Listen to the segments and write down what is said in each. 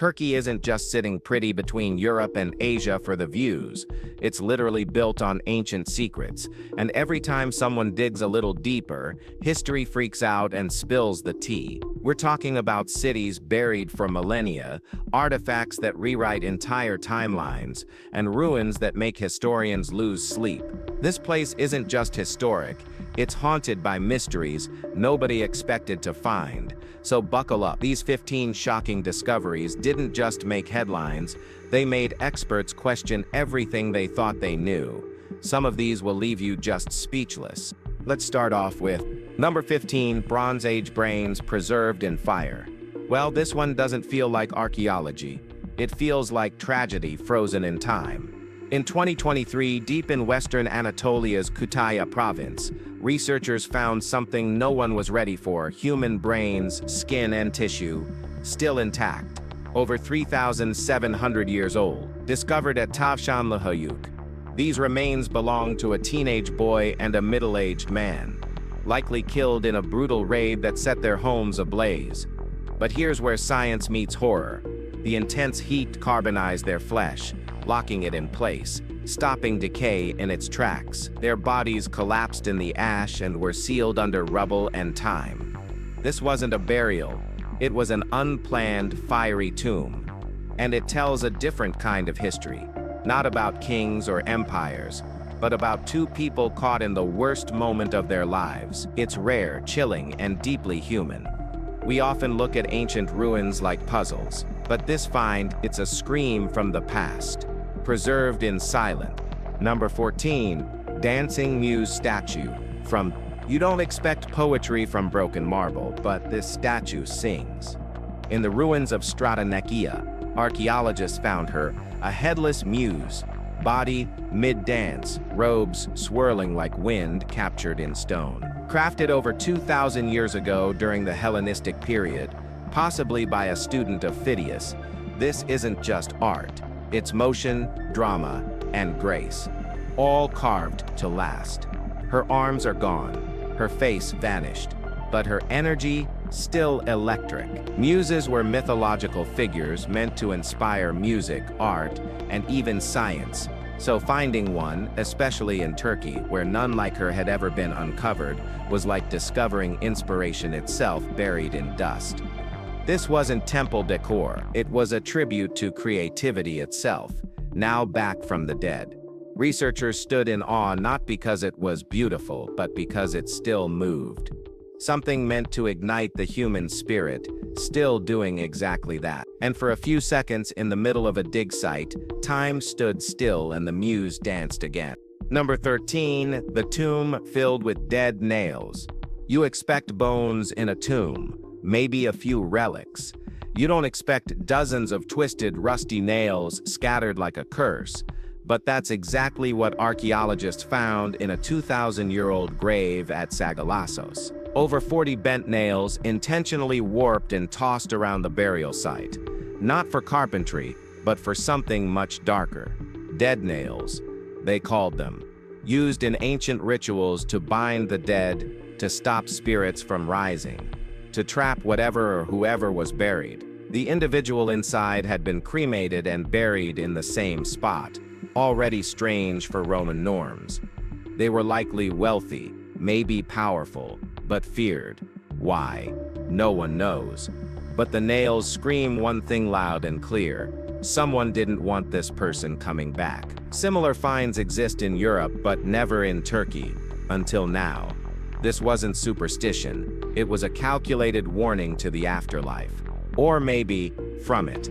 Turkey isn't just sitting pretty between Europe and Asia for the views. It's literally built on ancient secrets, and every time someone digs a little deeper, history freaks out and spills the tea. We're talking about cities buried for millennia, artifacts that rewrite entire timelines, and ruins that make historians lose sleep. This place isn't just historic, it's haunted by mysteries nobody expected to find. So buckle up. These 15 shocking discoveries didn't just make headlines, they made experts question everything they thought they knew. Some of these will leave you just speechless. Let's start off with number 15, Bronze Age brains preserved in fire. Well, this one doesn't feel like archaeology. It feels like tragedy frozen in time. In 2023, deep in western Anatolia's Kütahya province, researchers found something no one was ready for: human brains, skin and tissue, still intact, over 3,700 years old, discovered at Tavşanlıhöyük. These remains belong to a teenage boy and a middle-aged man, likely killed in a brutal raid that set their homes ablaze. But here's where science meets horror. The intense heat carbonized their flesh, locking it in place, stopping decay in its tracks. Their bodies collapsed in the ash and were sealed under rubble and time. This wasn't a burial, it was an unplanned, fiery tomb. And it tells a different kind of history, not about kings or empires, but about two people caught in the worst moment of their lives. It's rare, chilling, and deeply human. We often look at ancient ruins like puzzles, but this find, it's a scream from the past, preserved in silence. Number 14, Dancing Muse Statue. From You don't expect poetry from broken marble, but this statue sings. In the ruins of Strata Nekia, archaeologists found her, a headless muse, body mid-dance, robes swirling like wind captured in stone. Crafted over 2,000 years ago during the Hellenistic period, possibly by a student of Phidias, this isn't just art. It's motion, drama, and grace, all carved to last. Her arms are gone, her face vanished, but her energy still electric. Muses were mythological figures meant to inspire music, art, and even science. So finding one, especially in Turkey, where none like her had ever been uncovered, was like discovering inspiration itself buried in dust. This wasn't temple decor, it was a tribute to creativity itself, now back from the dead. Researchers stood in awe not because it was beautiful, but because it still moved. Something meant to ignite the human spirit, still doing exactly that. And for a few seconds in the middle of a dig site, time stood still and the muse danced again. Number 13, the tomb filled with dead nails. You expect bones in a tomb, maybe a few relics. You don't expect dozens of twisted, rusty nails scattered like a curse. But that's exactly what archaeologists found in a 2,000-year-old grave at Sagalassos. Over 40 bent nails intentionally warped and tossed around the burial site. Not for carpentry, but for something much darker. Dead nails, they called them. Used in ancient rituals to bind the dead, to stop spirits from rising, to trap whatever or whoever was buried. The individual inside had been cremated and buried in the same spot, already strange for Roman norms. They were likely wealthy, maybe powerful, but feared. Why? No one knows. But the nails scream one thing loud and clear: someone didn't want this person coming back. Similar finds exist in Europe, but never in Turkey, until now. This wasn't superstition, it was a calculated warning to the afterlife. Or maybe, from it.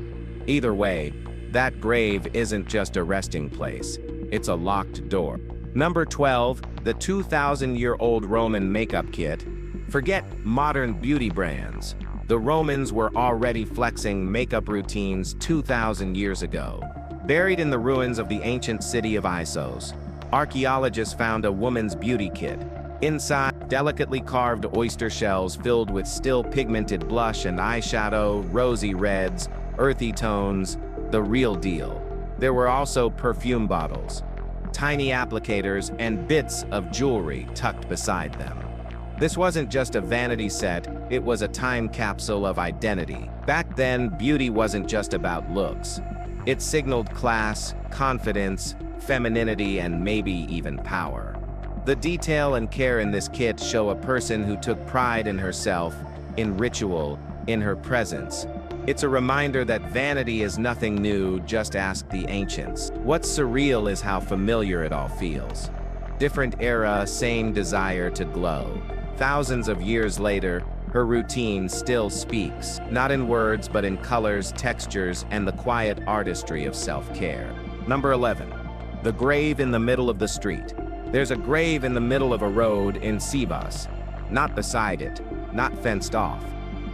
Either way, that grave isn't just a resting place, it's a locked door. Number 12, the 2,000-year-old Roman makeup kit. Forget modern beauty brands. The Romans were already flexing makeup routines 2,000 years ago. Buried in the ruins of the ancient city of Issos, archaeologists found a woman's beauty kit. Inside, delicately carved oyster shells filled with still pigmented blush and eyeshadow, rosy reds, earthy tones, the real deal. There were also perfume bottles, tiny applicators, and bits of jewelry tucked beside them. This wasn't just a vanity set, it was a time capsule of identity. Back then, beauty wasn't just about looks. It signaled class, confidence, femininity, and maybe even power. The detail and care in this kit show a person who took pride in herself, in ritual, in her presence. It's a reminder that vanity is nothing new, just ask the ancients. What's surreal is how familiar it all feels. Different era, same desire to glow. Thousands of years later, her routine still speaks, not in words but in colors, textures, and the quiet artistry of self-care. Number 11. The grave in the middle of the street. There's a grave in the middle of a road in Sivas. Not beside it, not fenced off.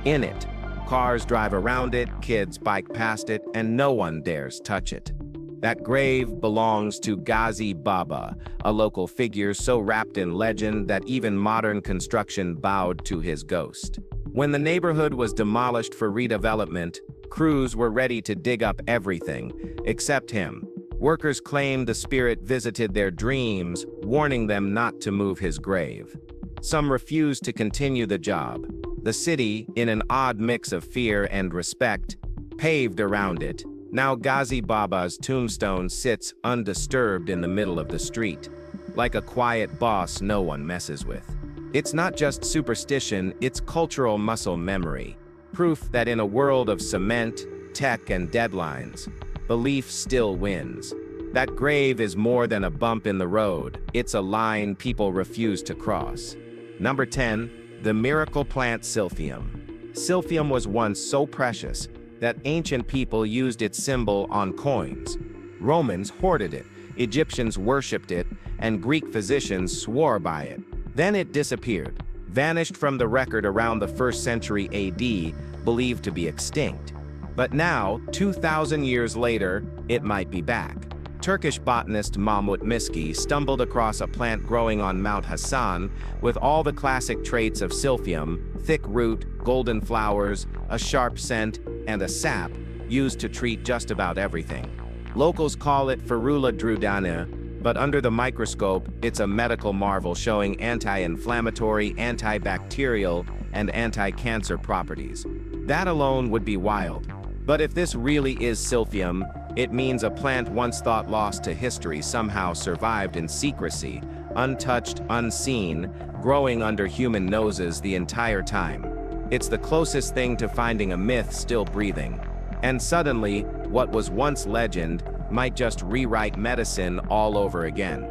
In it. Cars drive around it, kids bike past it, and no one dares touch it. That grave belongs to Ghazi Baba, a local figure so wrapped in legend that even modern construction bowed to his ghost. When the neighborhood was demolished for redevelopment, crews were ready to dig up everything, except him. Workers claimed the spirit visited their dreams, warning them not to move his grave. Some refused to continue the job. The city, in an odd mix of fear and respect, paved around it. Now Ghazi Baba's tombstone sits undisturbed in the middle of the street, like a quiet boss no one messes with. It's not just superstition, it's cultural muscle memory, proof that in a world of cement, tech, and deadlines, belief still wins. That grave is more than a bump in the road, it's a line people refuse to cross. Number 10, the miracle plant Silphium. Silphium was once so precious that ancient people used its symbol on coins. Romans hoarded it, Egyptians worshipped it, and Greek physicians swore by it. Then it disappeared, vanished from the record around the 1st century AD, believed to be extinct. But now, 2,000 years later, it might be back. Turkish botanist Mahmut Miski stumbled across a plant growing on Mount Hassan with all the classic traits of Silphium: thick root, golden flowers, a sharp scent, and a sap used to treat just about everything. Locals call it Ferula drudana, but under the microscope, it's a medical marvel showing anti-inflammatory, antibacterial, and anti-cancer properties. That alone would be wild. But if this really is Silphium, it means a plant once thought lost to history somehow survived in secrecy, untouched, unseen, growing under human noses the entire time. It's the closest thing to finding a myth still breathing. And suddenly, what was once legend might just rewrite medicine all over again.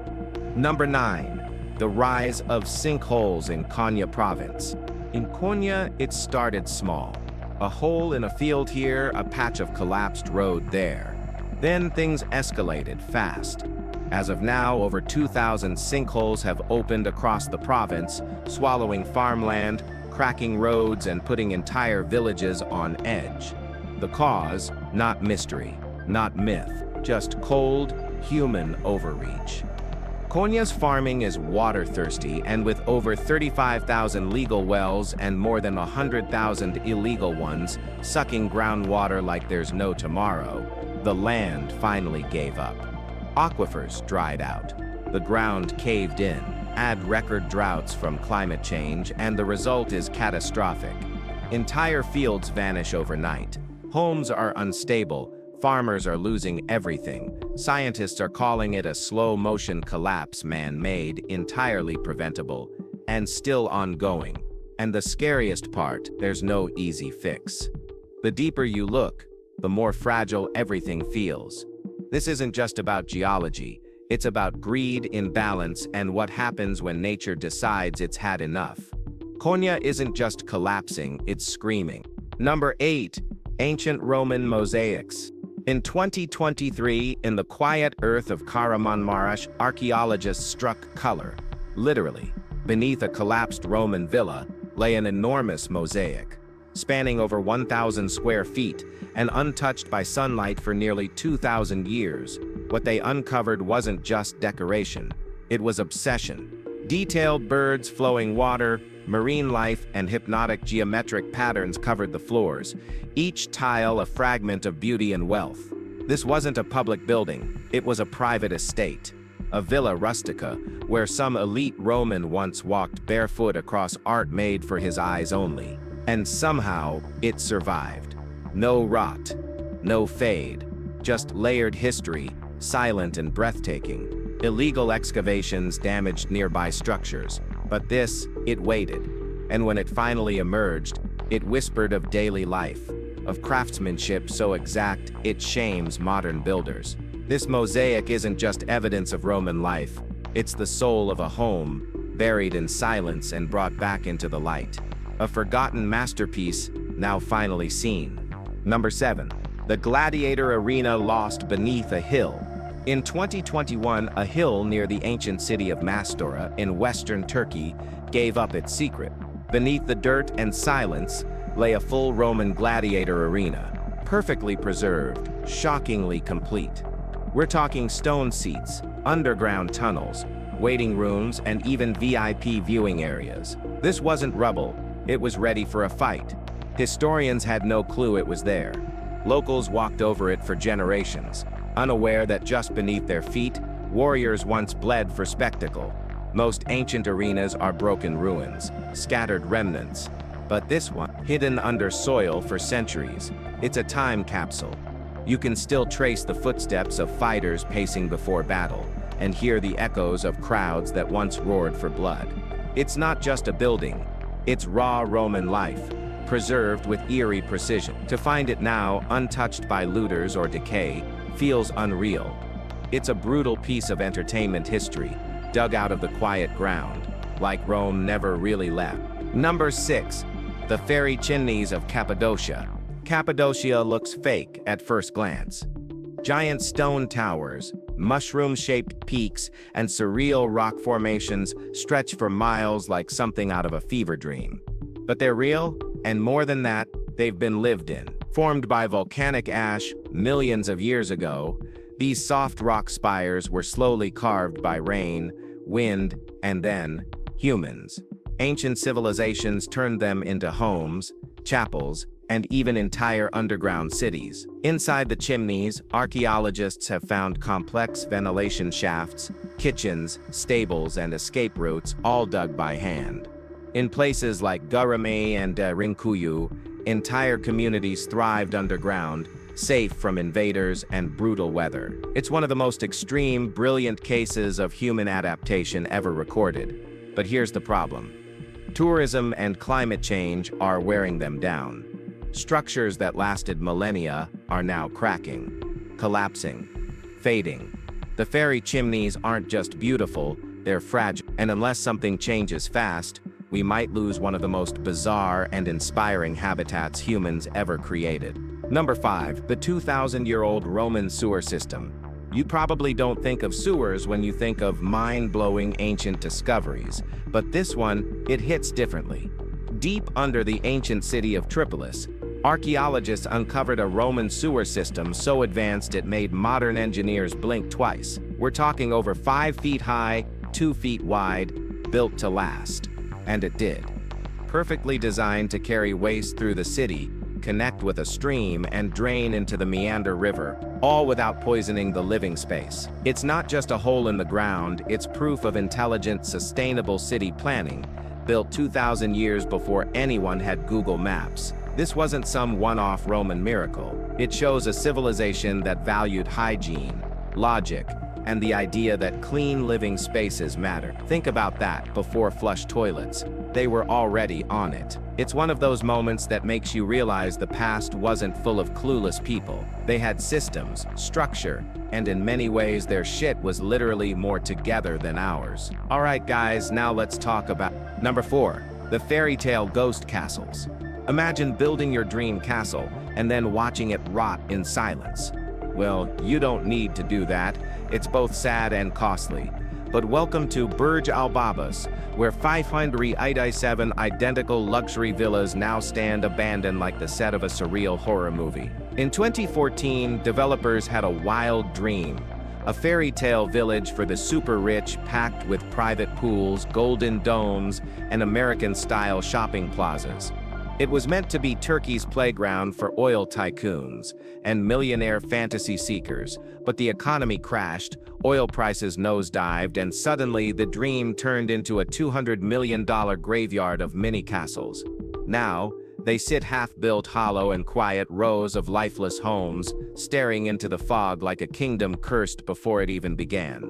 Number 9. The rise of sinkholes in Konya province. In Konya, it started small. A hole in a field here, a patch of collapsed road there. Then things escalated fast. As of now, over 2,000 sinkholes have opened across the province, swallowing farmland, cracking roads, and putting entire villages on edge. The cause, not mystery, not myth, just cold, human overreach. Konya's farming is water-thirsty, and with over 35,000 legal wells and more than 100,000 illegal ones sucking groundwater like there's no tomorrow, the land finally gave up. Aquifers dried out. The ground caved in. Add record droughts from climate change, and the result is catastrophic. Entire fields vanish overnight. Homes are unstable. Farmers are losing everything. Scientists are calling it a slow-motion collapse, man-made, entirely preventable, and still ongoing. And the scariest part, there's no easy fix. The deeper you look, the more fragile everything feels. This isn't just about geology. It's about greed, imbalance, and what happens when nature decides it's had enough. Konya isn't just collapsing, it's screaming. Number 8. Ancient Roman mosaics. In 2023, in the quiet earth of Kahramanmaraş, archaeologists struck color. Literally, beneath a collapsed Roman villa lay an enormous mosaic, spanning over 1,000 square feet and untouched by sunlight for nearly 2,000 years. What they uncovered wasn't just decoration, it was obsession. Detailed birds, flowing water, marine life, and hypnotic geometric patterns covered the floors, each tile a fragment of beauty and wealth. This wasn't a public building, it was a private estate. a villa rustica, where some elite Roman once walked barefoot across art made for his eyes only. And somehow, it survived. No rot, no fade, just layered history, silent and breathtaking. Illegal excavations damaged nearby structures, but this, it waited. And when it finally emerged, it whispered of daily life, of craftsmanship so exact it shames modern builders. This mosaic isn't just evidence of Roman life, it's the soul of a home, buried in silence and brought back into the light. A forgotten masterpiece, now finally seen. Number 7. The gladiator arena lost beneath a hill. In 2021, a hill near the ancient city of Mastora in western Turkey gave up its secret. Beneath the dirt and silence lay a full Roman gladiator arena, perfectly preserved, shockingly complete. We're talking stone seats, underground tunnels, waiting rooms, and even VIP viewing areas. This wasn't rubble, it was ready for a fight. Historians had no clue it was there. Locals walked over it for generations, unaware that just beneath their feet, warriors once bled for spectacle. Most ancient arenas are broken ruins, scattered remnants. But this one, hidden under soil for centuries, it's a time capsule. You can still trace the footsteps of fighters pacing before battle, and hear the echoes of crowds that once roared for blood. It's not just a building, it's raw Roman life, preserved with eerie precision. To find it now, untouched by looters or decay, feels unreal. It's a brutal piece of entertainment history, dug out of the quiet ground, like Rome never really left. Number 6. The fairy chimneys of Cappadocia. Cappadocia looks fake at first glance. Giant stone towers, mushroom-shaped peaks, and surreal rock formations stretch for miles like something out of a fever dream. But they're real, and more than that, they've been lived in. Formed by volcanic ash millions of years ago, these soft rock spires were slowly carved by rain, wind, and then humans. Ancient civilizations turned them into homes, chapels, and even entire underground cities. Inside the chimneys, archaeologists have found complex ventilation shafts, kitchens, stables, and escape routes, all dug by hand. In places like Gurame and Rinkuyu, entire communities thrived underground, safe from invaders and brutal weather. It's one of the most extreme, brilliant cases of human adaptation ever recorded. But here's the problem. Tourism and climate change are wearing them down. Structures that lasted millennia are now cracking, collapsing, fading. The fairy chimneys aren't just beautiful, they're fragile, and unless something changes fast, we might lose one of the most bizarre and inspiring habitats humans ever created. Number 5. The 2,000-year-old Roman sewer system. You probably don't think of sewers when you think of mind-blowing ancient discoveries, but this one, it hits differently. Deep under the ancient city of Tripolis, archaeologists uncovered a Roman sewer system so advanced it made modern engineers blink twice. We're talking over 5 feet high, 2 feet wide, built to last. And it did. Perfectly designed to carry waste through the city, connect with a stream, and drain into the Meander River, all without poisoning the living space. It's not just a hole in the ground, it's proof of intelligent, sustainable city planning, built 2,000 years before anyone had Google Maps. This wasn't some one-off Roman miracle. It shows a civilization that valued hygiene, logic, and the idea that clean living spaces matter. Think about that. Before flush toilets, they were already on it. It's one of those moments that makes you realize the past wasn't full of clueless people. They had systems, structure, and in many ways their shit was literally more together than ours. Alright guys, now let's talk about number 4, the fairy tale ghost castles. Imagine building your dream castle and then watching it rot in silence. Well, you don't need to do that. It's both sad and costly. But welcome to Burj Al Babas, where 587 identical luxury villas now stand abandoned like the set of a surreal horror movie. In 2014, developers had a wild dream. A fairy tale village for the super rich, packed with private pools, golden domes, and American-style shopping plazas. It was meant to be Turkey's playground for oil tycoons and millionaire fantasy seekers, but the economy crashed, oil prices nosedived, and suddenly the dream turned into a $200 million graveyard of mini castles. Now, they sit half-built hollow and quiet rows of lifeless homes, staring into the fog like a kingdom cursed before it even began.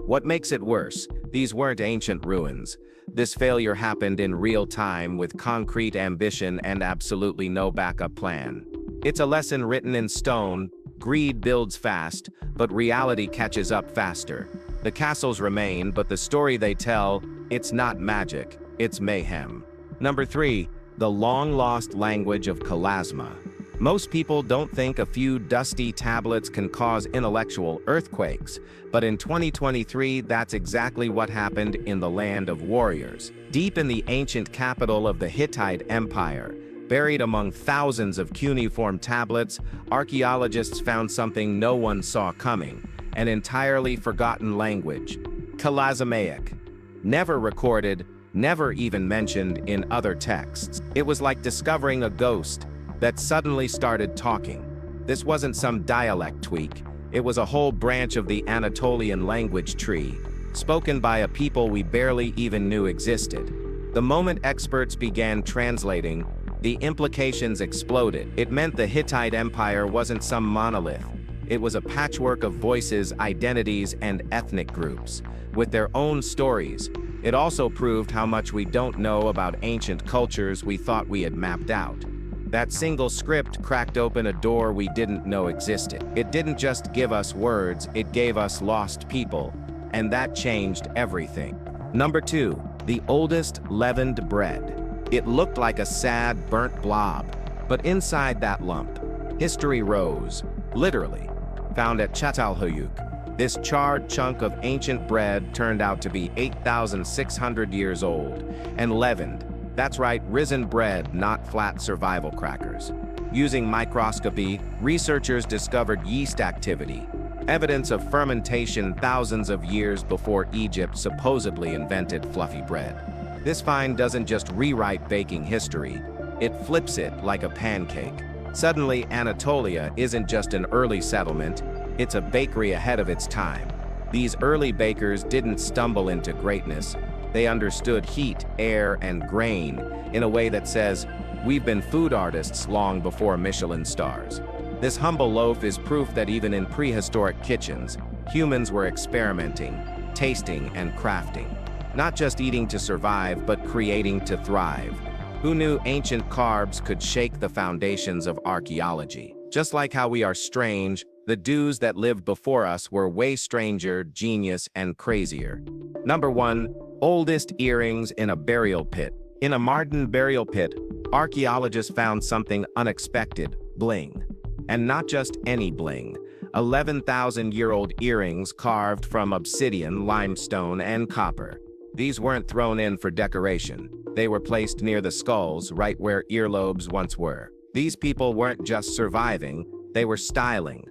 What makes it worse, these weren't ancient ruins. This failure happened in real time with concrete ambition and absolutely no backup plan. It's a lesson written in stone: greed builds fast, but reality catches up faster. The castles remain, but the story they tell, it's not magic, it's mayhem. Number 3. The long-lost language of Kalasma. Most people don't think a few dusty tablets can cause intellectual earthquakes, but in 2023, that's exactly what happened in the land of warriors. Deep in the ancient capital of the Hittite Empire, buried among thousands of cuneiform tablets, archaeologists found something no one saw coming: an entirely forgotten language, Kalasmaic. Never recorded, never even mentioned in other texts. It was like discovering a ghost that suddenly started talking. This wasn't some dialect tweak. It was a whole branch of the Anatolian language tree, spoken by a people we barely even knew existed. The moment experts began translating, the implications exploded. It meant the Hittite Empire wasn't some monolith. It was a patchwork of voices, identities, and ethnic groups, with their own stories. It also proved how much we don't know about ancient cultures we thought we had mapped out. That single script cracked open a door we didn't know existed. It didn't just give us words, it gave us lost people, and that changed everything. Number 2. The oldest leavened bread. It looked like a sad, burnt blob, but inside that lump, history rose, literally. Found at Çatalhöyük, this charred chunk of ancient bread turned out to be 8,600 years old, and leavened. That's right, risen bread, not flat survival crackers. Using microscopy, researchers discovered yeast activity, evidence of fermentation thousands of years before Egypt supposedly invented fluffy bread. This find doesn't just rewrite baking history, it flips it like a pancake. Suddenly, Anatolia isn't just an early settlement, it's a bakery ahead of its time. These early bakers didn't stumble into greatness. They understood heat, air, and grain in a way that says, we've been food artists long before Michelin stars. This humble loaf is proof that even in prehistoric kitchens, humans were experimenting, tasting, and crafting. Not just eating to survive, but creating to thrive. Who knew ancient carbs could shake the foundations of archaeology? Just like how we are strange, the dudes that lived before us were way stranger, genius, and crazier. Number 1. Oldest earrings in a burial pit. In a Mardin burial pit, archaeologists found something unexpected: bling. And not just any bling. 11,000-year-old earrings carved from obsidian, limestone, and copper. These weren't thrown in for decoration. They were placed near the skulls, right where earlobes once were. These people weren't just surviving, they were styling.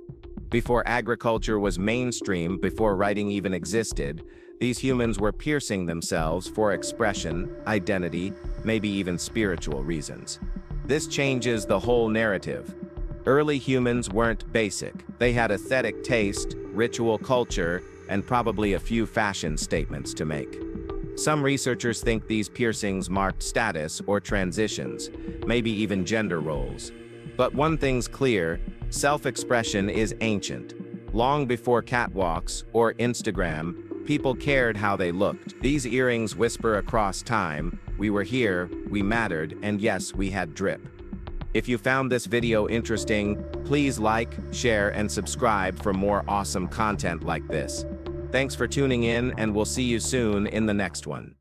Before agriculture was mainstream, before writing even existed, these humans were piercing themselves for expression, identity, maybe even spiritual reasons. This changes the whole narrative. Early humans weren't basic. They had aesthetic taste, ritual culture, and probably a few fashion statements to make. Some researchers think these piercings marked status or transitions, maybe even gender roles. But one thing's clear: self-expression is ancient. Long before catwalks or Instagram, people cared how they looked. These earrings whisper across time: we were here, we mattered, and yes, we had drip. If you found this video interesting, please like, share, and subscribe for more awesome content like this. Thanks for tuning in, and we'll see you soon in the next one.